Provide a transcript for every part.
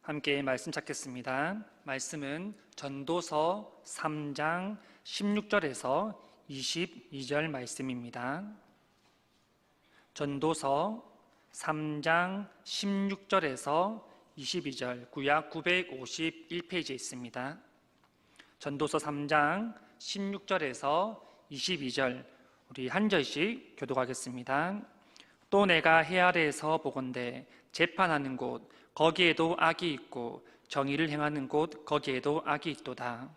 함께 말씀 찾겠습니다. 말씀은 전도서 3장 16절에서 22절 말씀입니다. 전도서 3장 16절에서 22절, 구약 951페이지에 있습니다. 전도서 3장 16절에서 22절, 우리 한 절씩 교독하겠습니다. 또 내가 해 아래에서 보건대 재판하는 곳 거기에도 악이 있고 정의를 행하는 곳 거기에도 악이 있도다.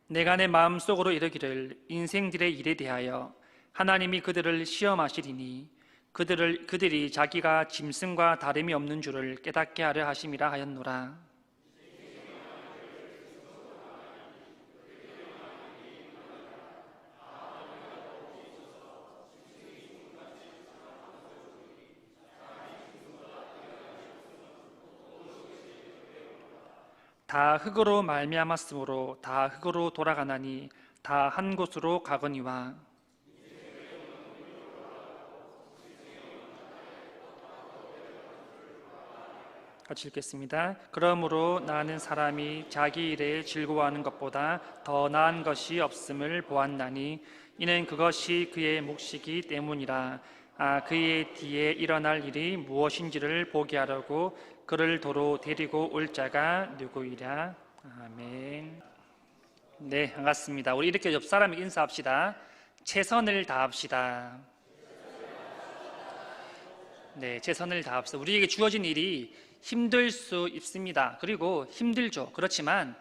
내가 내 마음속으로 이르기를 인생들의 일에 대하여 하나님이 그들을 시험하시리니 그들이 자기가 짐승과 다름이 없는 줄을 깨닫게 하려 하심이라 하였노라. 다 흙으로 말미암았으므로 다 흙으로 돌아가나니 다 한 곳으로 가거니와. 같이 읽겠습니다. 그러므로 나는 사람이 자기 일에 즐거워하는 것보다 더 나은 것이 없음을 보았나니 이는 그것이 그의 몫이기 때문이라. 그의 뒤에 일어날 일이 무엇인지를 보게 하려고 그를 도로 데리고 올 자가 누구이랴. 아멘. 네, 반갑습니다. 우리 이렇게 옆 사람에 인사합시다. 최선을 다합시다. 네, 최선을 다합시다. 우리에게 주어진 일이 힘들 수 있습니다. 그리고 힘들죠. 그렇지만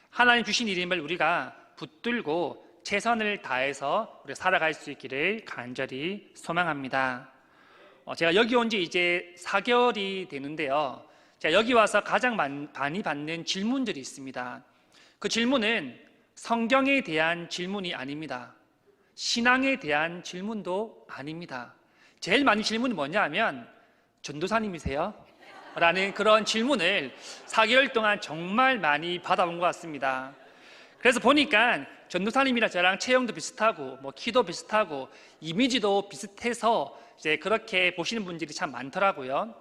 하나님 주신 일임을 우리가 붙들고 최선을 다해서 우리가 살아갈 수 있기를 간절히 소망합니다. 제가 여기 온 지 이제 4개월이 되는데요. 제가 여기 와서 가장 많이 받는 질문들이 있습니다. 그 질문은 성경에 대한 질문이 아닙니다. 신앙에 대한 질문도 아닙니다. 제일 많은 질문이 뭐냐 하면 전도사님이세요? 라는 그런 질문을 4개월 동안 정말 많이 받아온 것 같습니다. 그래서 보니까 전도사님이랑 저랑 체형도 비슷하고 키도 비슷하고 이미지도 비슷해서 이제 그렇게 보시는 분들이 참 많더라고요.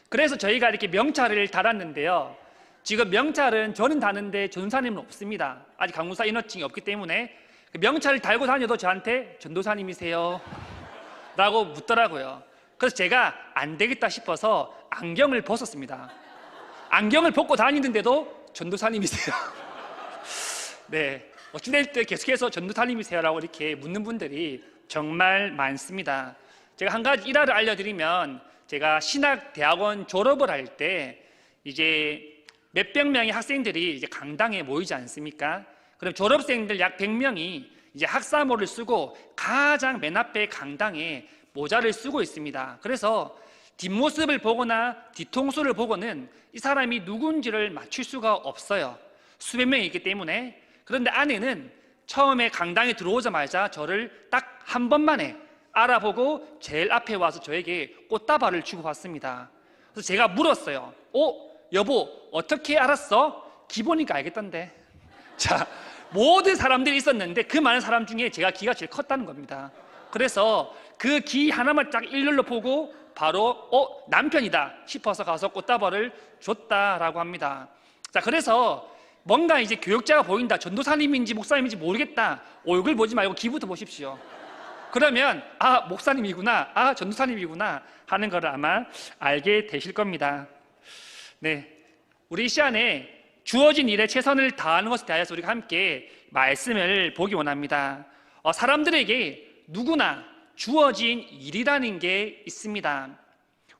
그래서 저희가 이렇게 명찰을 달았는데요. 지금 명찰은 저는 다는데 전도사님은 없습니다. 아직 강무사 인허증이 없기 때문에 명찰을 달고 다녀도 저한테 전도사님이세요? 라고 묻더라고요. 그래서 제가 안 되겠다 싶어서 안경을 벗었습니다. 안경을 벗고 다니는데도 전도사님이세요? 네, 어찌될 때 계속해서 전도사님이세요? 라고 이렇게 묻는 분들이 정말 많습니다. 제가 한 가지 일화를 알려드리면, 제가 신학대학원 졸업을 할 때 이제 몇백 명의 학생들이 이제 강당에 모이지 않습니까? 그럼 졸업생들 약 100명이 이제 학사모를 쓰고 가장 맨 앞에 강당에 모자를 쓰고 있습니다. 그래서 뒷모습을 보거나 뒤통수를 보고는 이 사람이 누군지를 맞출 수가 없어요. 수백 명이 있기 때문에. 그런데 아내는 처음에 강당에 들어오자마자 저를 딱 한 번만에 알아보고 제일 앞에 와서 저에게 꽃다발을 주고 갔습니다. 그래서 제가 물었어요. 여보, 어떻게 알았어? 기보니까 알겠던데. 자, 모든 사람들이 있었는데 그 많은 사람 중에 제가 기가 제일 컸다는 겁니다. 그래서 그 기 하나만 딱 일렬로 보고 바로 남편이다 싶어서 가서 꽃다발을 줬다라고 합니다. 자, 그래서 뭔가 이제 교역자가 보인다, 전도사님인지 목사님인지 모르겠다, 얼굴 보지 말고 기부터 보십시오. 그러면 목사님이구나, 전도사님이구나 하는 걸 아마 알게 되실 겁니다. 네, 우리 이 시간에 주어진 일에 최선을 다하는 것에 대해서 우리가 함께 말씀을 보기 원합니다. 사람들에게 누구나 주어진 일이라는 게 있습니다.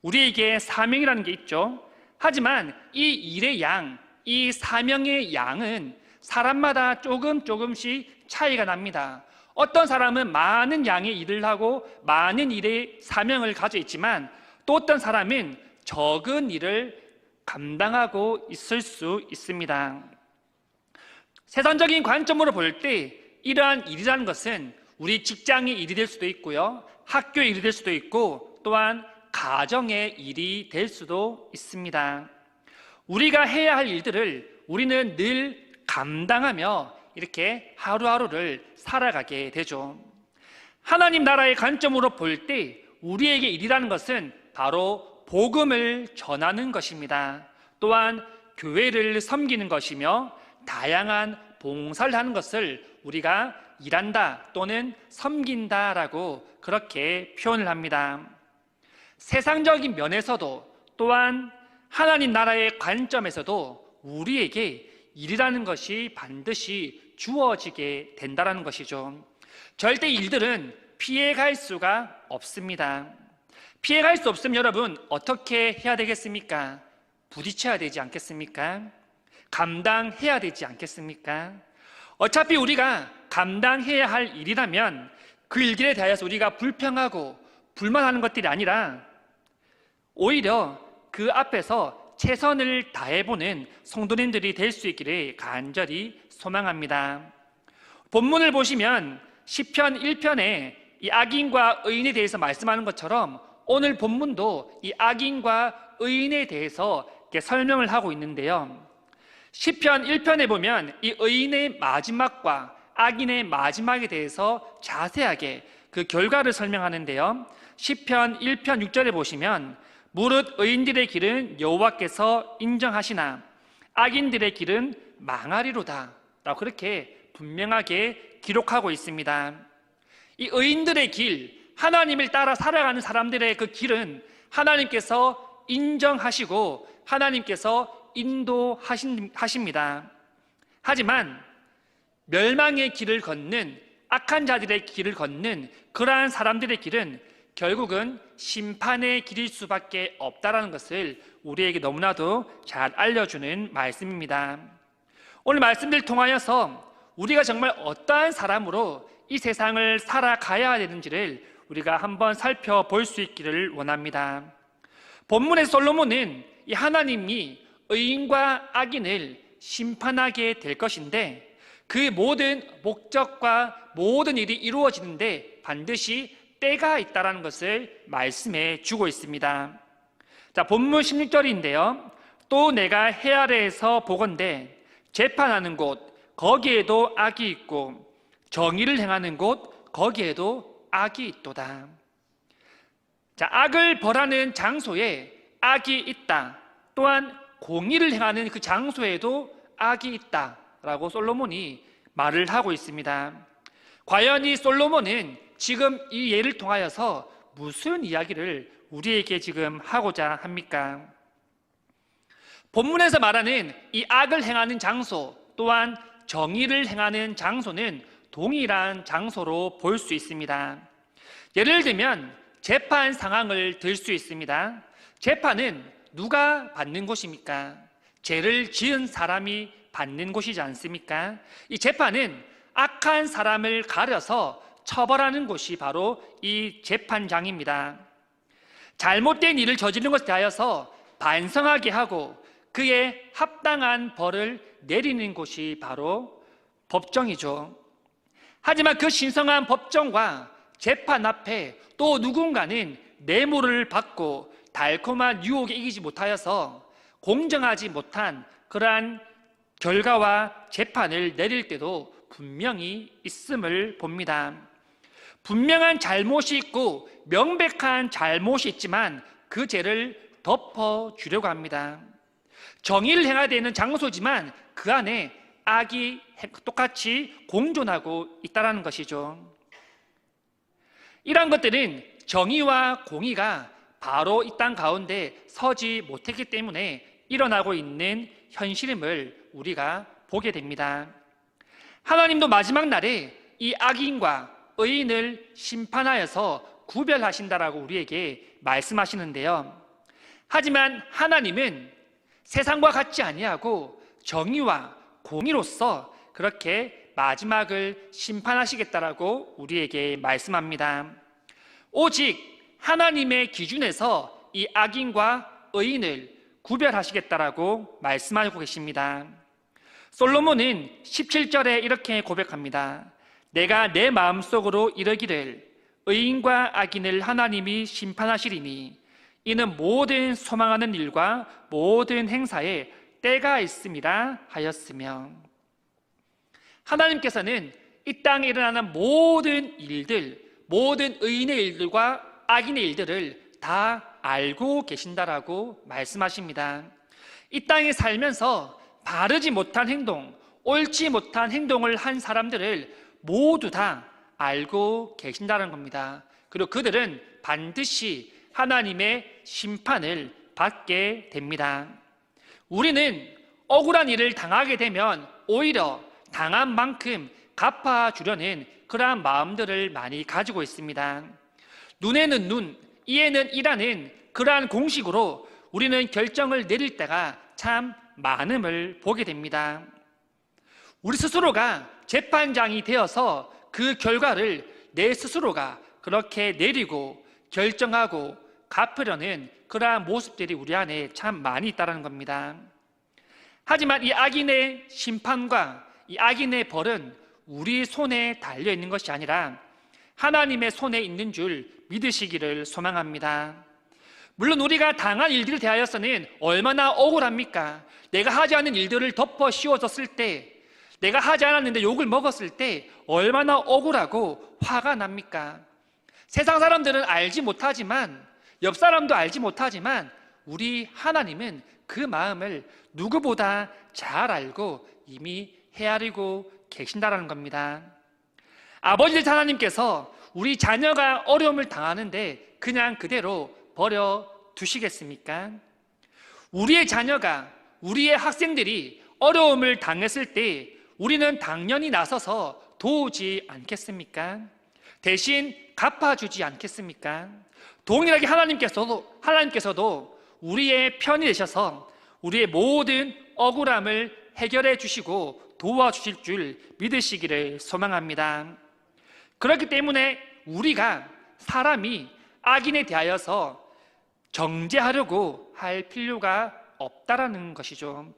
우리에게 사명이라는 게 있죠. 하지만 이 일의 양, 이 사명의 양은 사람마다 조금씩 차이가 납니다. 어떤 사람은 많은 양의 일을 하고 많은 일의 사명을 가지고 있지만 또 어떤 사람은 적은 일을 감당하고 있을 수 있습니다. 세상적인 관점으로 볼 때 이러한 일이라는 것은 우리 직장의 일이 될 수도 있고요, 학교의 일이 될 수도 있고, 또한 가정의 일이 될 수도 있습니다. 우리가 해야 할 일들을 우리는 늘 감당하며 이렇게 하루하루를 살아가게 되죠. 하나님 나라의 관점으로 볼 때 우리에게 일이라는 것은 바로 복음을 전하는 것입니다. 또한 교회를 섬기는 것이며 다양한 봉사를 하는 것을 우리가 일한다 또는 섬긴다라고 그렇게 표현을 합니다. 세상적인 면에서도 또한 하나님 나라의 관점에서도 우리에게 일이라는 것이 반드시 주어지게 된다는 것이죠. 절대 일들은 피해갈 수가 없습니다. 피해갈 수 없으면 여러분 어떻게 해야 되겠습니까? 부딪혀야 되지 않겠습니까? 감당해야 되지 않겠습니까? 어차피 우리가 감당해야 할 일이라면 그 일들에 대하여서 우리가 불평하고 불만하는 것들이 아니라 오히려 그 앞에서 최선을 다해보는 성도님들이 될 수 있기를 간절히 소망합니다. 본문을 보시면 시편 1편에 이 악인과 의인에 대해서 말씀하는 것처럼 오늘 본문도 이 악인과 의인에 대해서 이렇게 설명을 하고 있는데요. 시편 1편에 보면 이 의인의 마지막과 악인의 마지막에 대해서 자세하게 그 결과를 설명하는데요. 시편 1편 6절에 보시면 무릇 의인들의 길은 여호와께서 인정하시나 악인들의 길은 망하리로다 라고 그렇게 분명하게 기록하고 있습니다. 이 의인들의 길, 하나님을 따라 살아가는 사람들의 그 길은 하나님께서 인정하시고 하나님께서 인도하십니다. 하지만 멸망의 길을 걷는 악한 자들의 길을 걷는 그러한 사람들의 길은 결국은 심판의 길일 수밖에 없다는 것을 우리에게 너무나도 잘 알려주는 말씀입니다. 오늘 말씀을 통하여서 우리가 정말 어떠한 사람으로 이 세상을 살아가야 되는지를 우리가 한번 살펴볼 수 있기를 원합니다. 본문의 솔로몬은 이 하나님이 의인과 악인을 심판하게 될 것인데 그 모든 목적과 모든 일이 이루어지는데 반드시 때가 있다는 것을 말씀해 주고 있습니다. 자, 본문 16절인데요. 또 내가 해 아래에서 보건대 재판하는 곳 거기에도 악이 있고 정의를 행하는 곳 거기에도 악이 있도다. 자, 악을 벌하는 장소에 악이 있다. 또한 공의를 행하는 그 장소에도 악이 있다라고 솔로몬이 말을 하고 있습니다. 과연 이 솔로몬은 지금 이 예를 통하여서 무슨 이야기를 우리에게 지금 하고자 합니까? 본문에서 말하는 이 악을 행하는 장소 또한 정의를 행하는 장소는 동일한 장소로 볼 수 있습니다. 예를 들면 재판 상황을 들 수 있습니다. 재판은 누가 받는 곳입니까? 죄를 지은 사람이 받는 곳이지 않습니까? 이 재판은 악한 사람을 가려서 처벌하는 곳이 바로 이 재판장입니다. 잘못된 일을 저지른 것에 대하여서 반성하게 하고 그에 합당한 벌을 내리는 곳이 바로 법정이죠. 하지만 그 신성한 법정과 재판 앞에 또 누군가는 뇌물을 받고 달콤한 유혹에 이기지 못하여서 공정하지 못한 그러한 결과와 재판을 내릴 때도 분명히 있음을 봅니다. 분명한 잘못이 있고 명백한 잘못이 있지만 그 죄를 덮어주려고 합니다. 정의를 행해야 되는 장소지만 그 안에 악이 똑같이 공존하고 있다는 것이죠. 이러한 것들은 정의와 공의가 바로 이 땅 가운데 서지 못했기 때문에 일어나고 있는 현실임을 우리가 보게 됩니다. 하나님도 마지막 날에 이 악인과 의인을 심판하여서 구별하신다라고 우리에게 말씀하시는데요. 하지만 하나님은 세상과 같지 아니하고 정의와 공의로서 그렇게 마지막을 심판하시겠다라고 우리에게 말씀합니다. 오직 하나님의 기준에서 이 악인과 의인을 구별하시겠다라고 말씀하고 계십니다. 솔로몬은 17절에 이렇게 고백합니다. 내가 내 마음속으로 이르기를 의인과 악인을 하나님이 심판하시리니 이는 모든 소망하는 일과 모든 행사에 때가 있음이라 하였으며, 하나님께서는 이 땅에 일어나는 모든 일들, 모든 의인의 일들과 악인의 일들을 다 알고 계신다라고 말씀하십니다. 이 땅에 살면서 바르지 못한 행동, 옳지 못한 행동을 한 사람들을 모두 다 알고 계신다는 겁니다. 그리고 그들은 반드시 하나님의 심판을 받게 됩니다. 우리는 억울한 일을 당하게 되면 오히려 당한 만큼 갚아주려는 그러한 마음들을 많이 가지고 있습니다. 눈에는 눈, 이에는 이라는 그러한 공식으로 우리는 결정을 내릴 때가 참 많음을 보게 됩니다. 우리 스스로가 재판장이 되어서 그 결과를 내 스스로가 그렇게 내리고 결정하고 갚으려는 그러한 모습들이 우리 안에 참 많이 있다는 겁니다. 하지만 이 악인의 심판과 이 악인의 벌은 우리 손에 달려 있는 것이 아니라 하나님의 손에 있는 줄 믿으시기를 소망합니다. 물론 우리가 당한 일들에 대하여서는 얼마나 억울합니까? 내가 하지 않은 일들을 덮어 씌워졌을 때, 내가 하지 않았는데 욕을 먹었을 때 얼마나 억울하고 화가 납니까? 세상 사람들은 알지 못하지만, 옆 사람도 알지 못하지만 우리 하나님은 그 마음을 누구보다 잘 알고 이미 헤아리고 계신다는 겁니다. 아버지 하나님께서 우리 자녀가 어려움을 당하는데 그냥 그대로 버려 두시겠습니까? 우리의 자녀가, 우리의 학생들이 어려움을 당했을 때 우리는 당연히 나서서 도우지 않겠습니까? 대신 갚아주지 않겠습니까? 동일하게 하나님께서도 우리의 편이 되셔서 우리의 모든 억울함을 해결해 주시고 도와주실 줄 믿으시기를 소망합니다. 그렇기 때문에 우리가 사람이 악인에 대하여서 정죄하려고 할 필요가 없다라는 것이죠.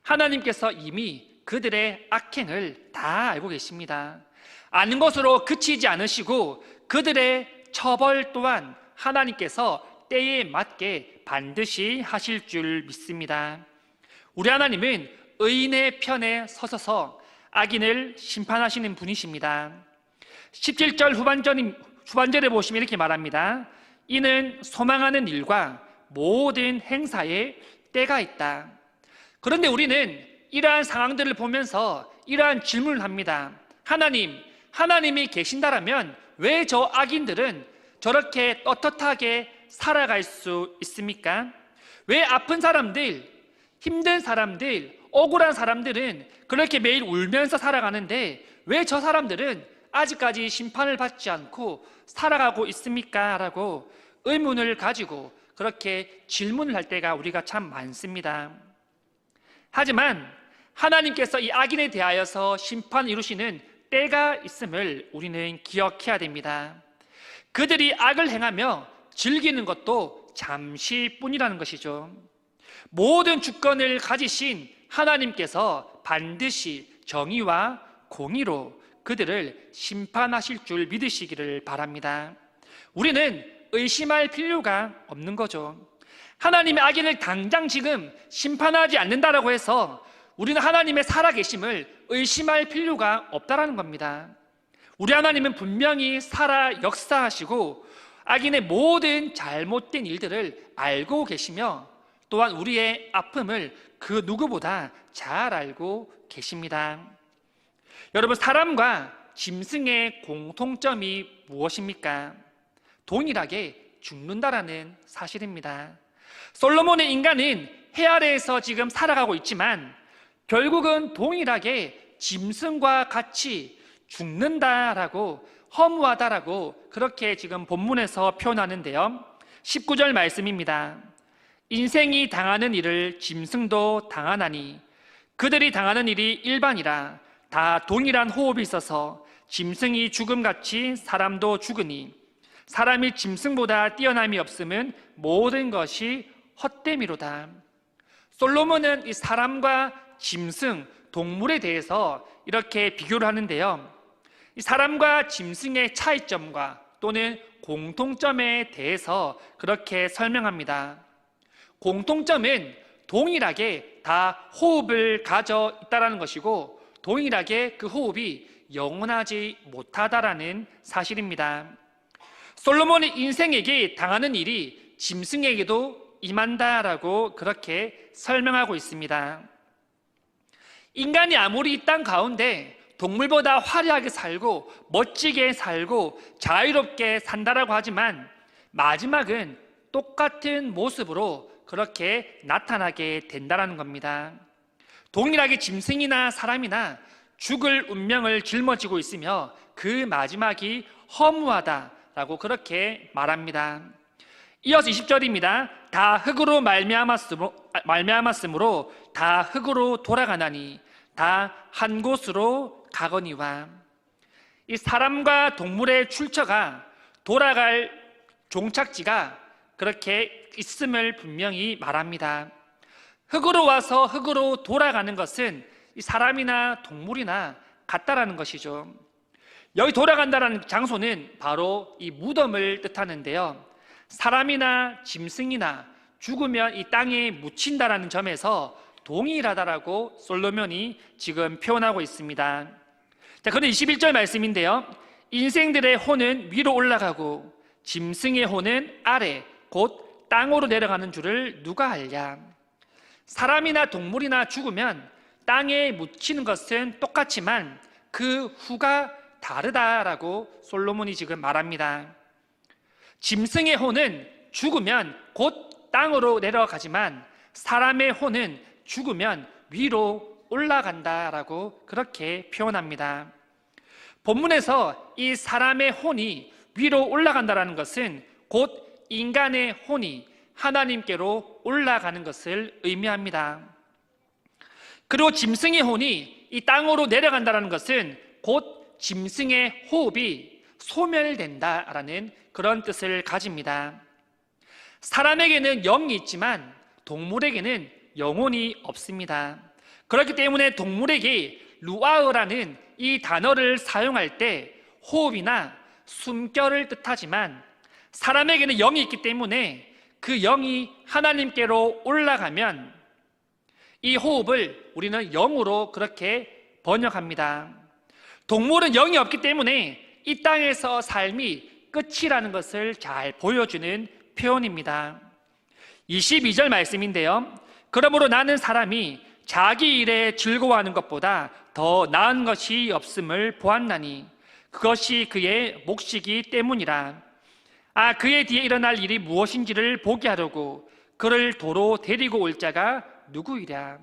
하나님께서 이미 그들의 악행을 다 알고 계십니다. 아는 것으로 그치지 않으시고 그들의 처벌 또한 하나님께서 때에 맞게 반드시 하실 줄 믿습니다. 우리 하나님은 의인의 편에 서셔서 악인을 심판하시는 분이십니다. 17절 후반절에 보시면 이렇게 말합니다. 이는 소망하는 일과 모든 행사에 때가 있다. 그런데 우리는 이러한 상황들을 보면서 이러한 질문을 합니다. 하나님이 계신다라면 왜 저 악인들은 저렇게 떳떳하게 살아갈 수 있습니까? 왜 아픈 사람들, 힘든 사람들, 억울한 사람들은 그렇게 매일 울면서 살아가는데 왜 저 사람들은 아직까지 심판을 받지 않고 살아가고 있습니까? 라고 의문을 가지고 그렇게 질문을 할 때가 우리가 참 많습니다. 하지만 하나님께서 이 악인에 대하여서 심판을 이루시는 때가 있음을 우리는 기억해야 됩니다. 그들이 악을 행하며 즐기는 것도 잠시뿐이라는 것이죠. 모든 주권을 가지신 하나님께서 반드시 정의와 공의로 그들을 심판하실 줄 믿으시기를 바랍니다. 우리는 의심할 필요가 없는 거죠. 하나님의 악인을 당장 지금 심판하지 않는다라고 해서 우리는 하나님의 살아계심을 의심할 필요가 없다라는 겁니다. 우리 하나님은 분명히 살아 역사하시고 악인의 모든 잘못된 일들을 알고 계시며 또한 우리의 아픔을 그 누구보다 잘 알고 계십니다. 여러분, 사람과 짐승의 공통점이 무엇입니까? 동일하게 죽는다라는 사실입니다. 솔로몬의 인간은 해 아래에서 지금 살아가고 있지만 결국은 동일하게 짐승과 같이 죽는다라고, 허무하다라고 그렇게 지금 본문에서 표현하는데요. 19절 말씀입니다. 인생이 당하는 일을 짐승도 당하나니 그들이 당하는 일이 일반이라 다 동일한 호흡이 있어서 짐승이 죽음같이 사람도 죽으니 사람이 짐승보다 뛰어남이 없음은 모든 것이 헛됨이로다. 솔로몬은 이 사람과 짐승, 동물에 대해서 이렇게 비교를 하는데요. 이 사람과 짐승의 차이점과 또는 공통점에 대해서 그렇게 설명합니다. 공통점은 동일하게 다 호흡을 가져 있다는 것이고 동일하게 그 호흡이 영원하지 못하다라는 사실입니다. 솔로몬의 인생에게 당하는 일이 짐승에게도 임한다라고 그렇게 설명하고 있습니다. 인간이 아무리 이 땅 가운데 동물보다 화려하게 살고 멋지게 살고 자유롭게 산다라고 하지만 마지막은 똑같은 모습으로 그렇게 나타나게 된다는 겁니다. 동일하게 짐승이나 사람이나 죽을 운명을 짊어지고 있으며 그 마지막이 허무하다라고 그렇게 말합니다. 이어서 20절입니다. 다 흙으로 말미암았으므로 다 흙으로 돌아가나니 다 한 곳으로 가거니와. 이 사람과 동물의 출처가 돌아갈 종착지가 그렇게 있음을 분명히 말합니다. 흙으로 와서 흙으로 돌아가는 것은 이 사람이나 동물이나 같다라는 것이죠. 여기 돌아간다라는 장소는 바로 이 무덤을 뜻하는데요. 사람이나 짐승이나 죽으면 이 땅에 묻힌다라는 점에서 동일하다라고 솔로몬이 지금 표현하고 있습니다. 자, 그런데 21절 말씀인데요. 인생들의 혼은 위로 올라가고 짐승의 혼은 아래 곧 땅으로 내려가는 줄을 누가 알랴. 사람이나 동물이나 죽으면 땅에 묻히는 것은 똑같지만 그 후가 다르다라고 솔로몬이 지금 말합니다. 짐승의 혼은 죽으면 곧 땅으로 내려가지만 사람의 혼은 죽으면 위로 올라간다라고 그렇게 표현합니다. 본문에서 이 사람의 혼이 위로 올라간다라는 것은 곧 인간의 혼이 하나님께로 올라가는 것을 의미합니다. 그리고 짐승의 혼이 이 땅으로 내려간다라는 것은 곧 짐승의 호흡이 소멸된다라는 그런 뜻을 가집니다. 사람에게는 영이 있지만 동물에게는 영혼이 없습니다. 그렇기 때문에 동물에게 루아흐라는 이 단어를 사용할 때 호흡이나 숨결을 뜻하지만 사람에게는 영이 있기 때문에 그 영이 하나님께로 올라가면 이 호흡을 우리는 영으로 그렇게 번역합니다. 동물은 영이 없기 때문에 이 땅에서 삶이 끝이라는 것을 잘 보여주는 표현입니다. 22절 말씀인데요. 그러므로 나는 사람이 자기 일에 즐거워하는 것보다 더 나은 것이 없음을 보았나니 그것이 그의 몫이기 때문이라. 그의 뒤에 일어날 일이 무엇인지를 보게 하려고 그를 도로 데리고 올 자가 누구이랴.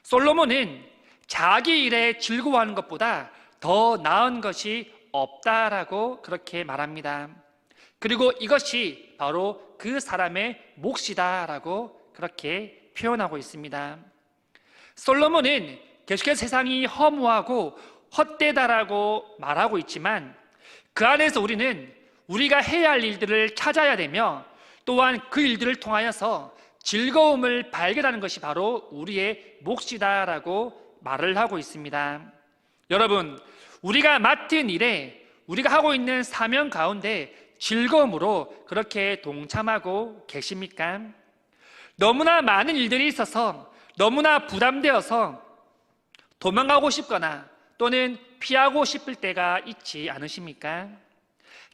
솔로몬은 자기 일에 즐거워하는 것보다 더 나은 것이 없다라고 그렇게 말합니다. 그리고 이것이 바로 그 사람의 몫이다라고 그렇게 표현하고 있습니다. 솔로몬은 계속해서 세상이 허무하고 헛되다라고 말하고 있지만 그 안에서 우리는 우리가 해야 할 일들을 찾아야 되며 또한 그 일들을 통하여서 즐거움을 발견하는 것이 바로 우리의 몫이다라고 말을 하고 있습니다. 여러분, 우리가 맡은 일에 우리가 하고 있는 사명 가운데 즐거움으로 그렇게 동참하고 계십니까? 너무나 많은 일들이 있어서 너무나 부담되어서 도망가고 싶거나 또는 피하고 싶을 때가 있지 않으십니까?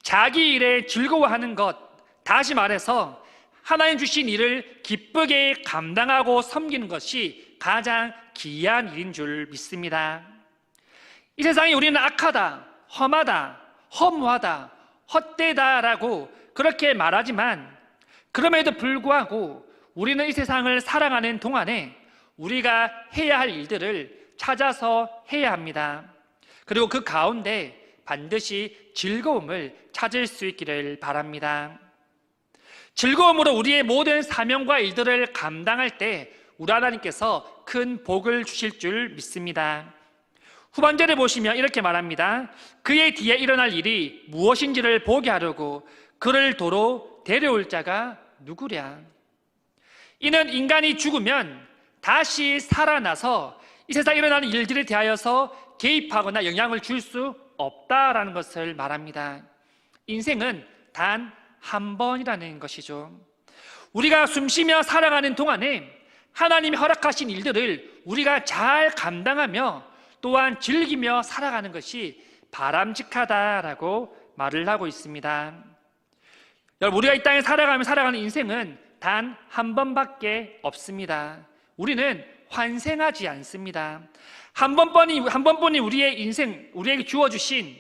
자기 일에 즐거워하는 것, 다시 말해서 하나님 주신 일을 기쁘게 감당하고 섬기는 것이 가장 기이한 일인 줄 믿습니다. 이 세상에 우리는 악하다, 험하다, 허무하다, 헛되다라고 그렇게 말하지만 그럼에도 불구하고 우리는 이 세상을 살아가는 동안에 우리가 해야 할 일들을 찾아서 해야 합니다. 그리고 그 가운데 반드시 즐거움을 찾을 수 있기를 바랍니다. 즐거움으로 우리의 모든 사명과 일들을 감당할 때 우리 하나님께서 큰 복을 주실 줄 믿습니다. 후반절에 보시면 이렇게 말합니다. 그의 뒤에 일어날 일이 무엇인지를 보게 하려고 그를 도로 데려올 자가 누구랴. 이는 인간이 죽으면 다시 살아나서 이 세상에 일어나는 일들에 대하여서 개입하거나 영향을 줄 수 없다라는 것을 말합니다. 인생은 단 한 번이라는 것이죠. 우리가 숨쉬며 살아가는 동안에 하나님이 허락하신 일들을 우리가 잘 감당하며 또한 즐기며 살아가는 것이 바람직하다라고 말을 하고 있습니다. 여러분, 우리가 이 땅에 살아가는 인생은 단 한 번밖에 없습니다. 우리는 환생하지 않습니다. 한 번뿐이 우리의 인생, 우리에게 주어주신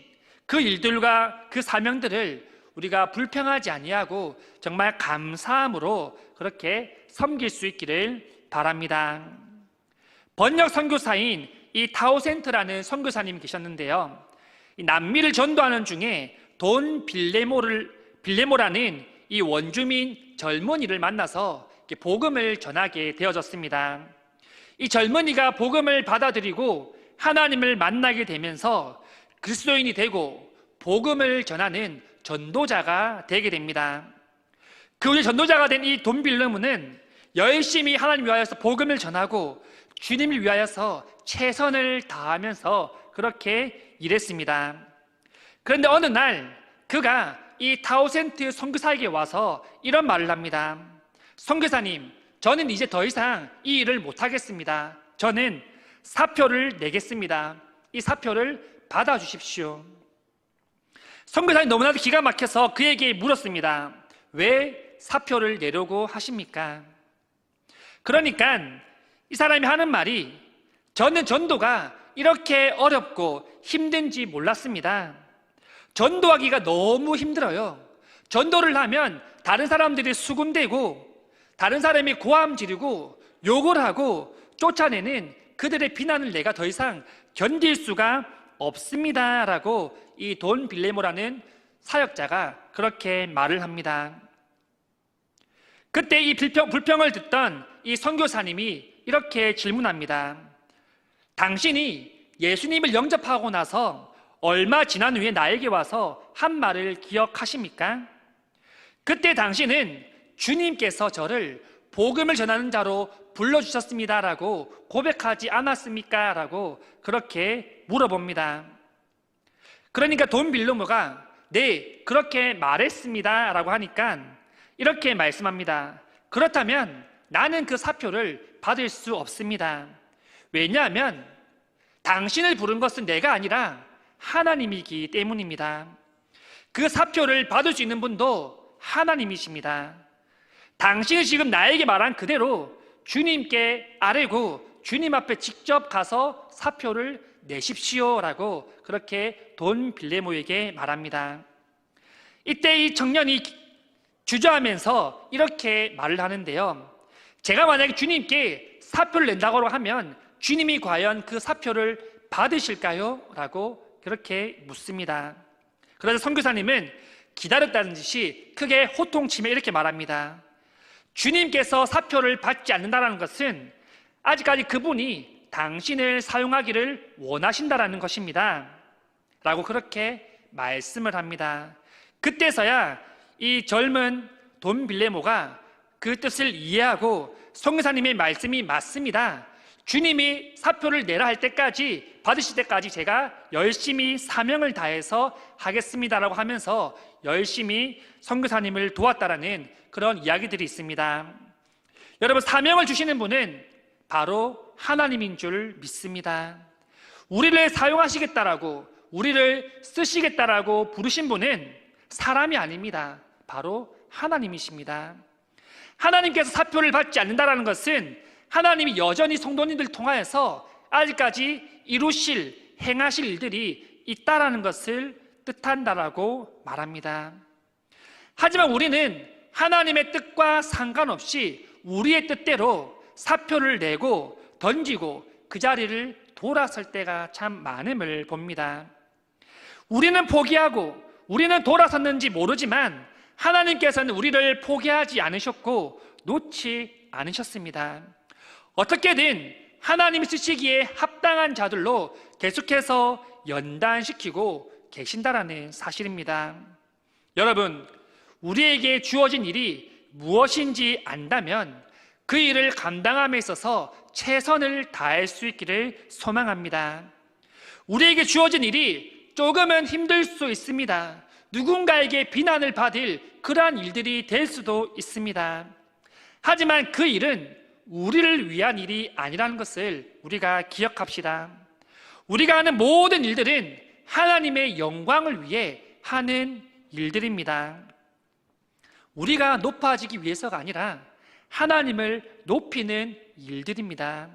그 일들과 그 사명들을 우리가 불평하지 아니하고 정말 감사함으로 그렇게 섬길 수 있기를 바랍니다. 번역 선교사인 이 타오센트라는 선교사님이 계셨는데요, 이 남미를 전도하는 중에 돈 빌레모라는 이 원주민 젊은이를 만나서 복음을 전하게 되어졌습니다. 이 젊은이가 복음을 받아들이고 하나님을 만나게 되면서 그리스도인이 되고 복음을 전하는 전도자가 되게 됩니다. 그 전도자가 된 이 돈 빌레모는 열심히 하나님 위하여서 복음을 전하고 주님을 위하여서 최선을 다하면서 그렇게 일했습니다. 그런데 어느 날 그가 이 타오센트 선교사에게 와서 이런 말을 합니다. 선교사님, 저는 이제 더 이상 이 일을 못하겠습니다. 저는 사표를 내겠습니다. 이 사표를 받아주십시오. 선교사님 너무나도 기가 막혀서 그에게 물었습니다. 왜 사표를 내려고 하십니까? 그러니까 이 사람이 하는 말이, 저는 전도가 이렇게 어렵고 힘든지 몰랐습니다. 전도하기가 너무 힘들어요. 전도를 하면 다른 사람들이 수군대고 다른 사람이 고함 지르고 욕을 하고 쫓아내는 그들의 비난을 내가 더 이상 견딜 수가 없습니다 라고 이 돈 빌레모라는 사역자가 그렇게 말을 합니다. 그때 이 불평을 듣던 이 선교사님이 이렇게 질문합니다. 당신이 예수님을 영접하고 나서 얼마 지난 후에 나에게 와서 한 말을 기억하십니까? 그때 당신은 주님께서 저를 복음을 전하는 자로 불러주셨습니다 라고 고백하지 않았습니까? 라고 그렇게 물어봅니다. 그러니까 돈 빌레모가 네, 그렇게 말했습니다 라고 하니까 이렇게 말씀합니다. 그렇다면 나는 그 사표를 받을 수 없습니다. 왜냐하면 당신을 부른 것은 내가 아니라 하나님이기 때문입니다. 그 사표를 받을 수 있는 분도 하나님이십니다. 당신이 지금 나에게 말한 그대로 주님께 아뢰고 주님 앞에 직접 가서 사표를 내십시오라고 그렇게 돈 빌레모에게 말합니다. 이때 이 청년이 주저하면서 이렇게 말을 하는데요, 제가 만약에 주님께 사표를 낸다고 하면 주님이 과연 그 사표를 받으실까요? 라고 그렇게 묻습니다. 그래서 선교사님은 기다렸다는 듯이 크게 호통치며 이렇게 말합니다. 주님께서 사표를 받지 않는다는 것은 아직까지 그분이 당신을 사용하기를 원하신다는 것입니다 라고 그렇게 말씀을 합니다. 그때서야 이 젊은 돈 빌레모가 그 뜻을 이해하고 선교사님의 말씀이 맞습니다, 주님이 사표를 내라 할 때까지, 받으실 때까지 제가 열심히 사명을 다해서 하겠습니다라고 하면서 열심히 선교사님을 도왔다라는 그런 이야기들이 있습니다. 여러분, 사명을 주시는 분은 바로 하나님인 줄 믿습니다. 우리를 사용하시겠다라고, 우리를 쓰시겠다라고 부르신 분은 사람이 아닙니다. 바로 하나님이십니다. 하나님께서 사표를 받지 않는다는 것은 하나님이 여전히 성도님들 통하여서 아직까지 이루실, 행하실 일들이 있다라는 것을 뜻한다라고 말합니다. 하지만 우리는 하나님의 뜻과 상관없이 우리의 뜻대로 사표를 내고 던지고 그 자리를 돌아설 때가 참 많음을 봅니다. 우리는 포기하고 우리는 돌아섰는지 모르지만 하나님께서는 우리를 포기하지 않으셨고 놓지 않으셨습니다. 어떻게든 하나님이 쓰시기에 합당한 자들로 계속해서 연단시키고 계신다라는 사실입니다. 여러분, 우리에게 주어진 일이 무엇인지 안다면 그 일을 감당함에 있어서 최선을 다할 수 있기를 소망합니다. 우리에게 주어진 일이 조금은 힘들 수 있습니다. 누군가에게 비난을 받을 그러한 일들이 될 수도 있습니다. 하지만 그 일은 우리를 위한 일이 아니라는 것을 우리가 기억합시다. 우리가 하는 모든 일들은 하나님의 영광을 위해 하는 일들입니다. 우리가 높아지기 위해서가 아니라 하나님을 높이는 일들입니다.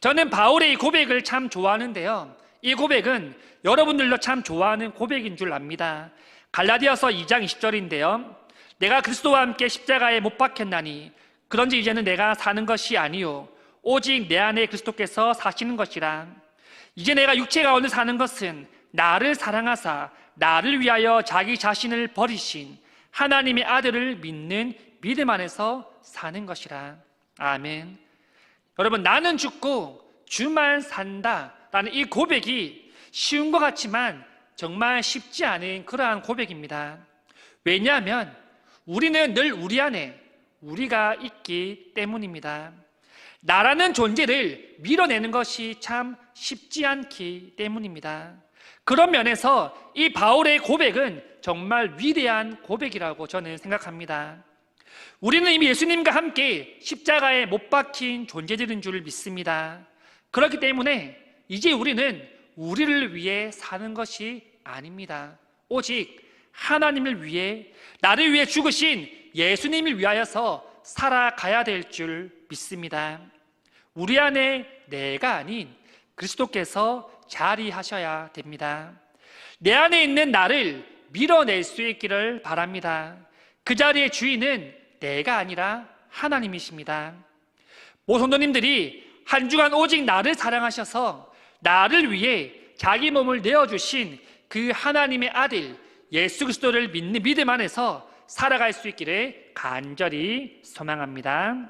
저는 바울의 이 고백을 참 좋아하는데요, 이 고백은 여러분들도 참 좋아하는 고백인 줄 압니다. 갈라디아서 2장 20절인데요, 내가 그리스도와 함께 십자가에 못 박혔나니 그런지 이제는 내가 사는 것이 아니요 오직 내 안에 그리스도께서 사시는 것이라. 이제 내가 육체 가운데 사는 것은 나를 사랑하사 나를 위하여 자기 자신을 버리신 하나님의 아들을 믿는 믿음 안에서 사는 것이라. 아멘. 여러분, 나는 죽고 주만 산다 라는 이 고백이 쉬운 것 같지만 정말 쉽지 않은 그러한 고백입니다. 왜냐하면 우리는 늘 우리 안에 우리가 있기 때문입니다. 나라는 존재를 밀어내는 것이 참 쉽지 않기 때문입니다. 그런 면에서 이 바울의 고백은 정말 위대한 고백이라고 저는 생각합니다. 우리는 이미 예수님과 함께 십자가에 못 박힌 존재들인 줄 믿습니다. 그렇기 때문에 이제 우리는 우리를 위해 사는 것이 아닙니다. 오직 하나님을 위해, 나를 위해 죽으신 예수님을 위하여서 살아가야 될 줄 믿습니다. 우리 안에 내가 아닌 그리스도께서 자리하셔야 됩니다. 내 안에 있는 나를 밀어낼 수 있기를 바랍니다. 그 자리의 주인은 내가 아니라 하나님이십니다. 모성도님들이 한 주간 오직 나를 사랑하셔서 나를 위해 자기 몸을 내어주신 그 하나님의 아들 예수 그리스도를 믿는 믿음 안에서 살아갈 수 있기를 간절히 소망합니다.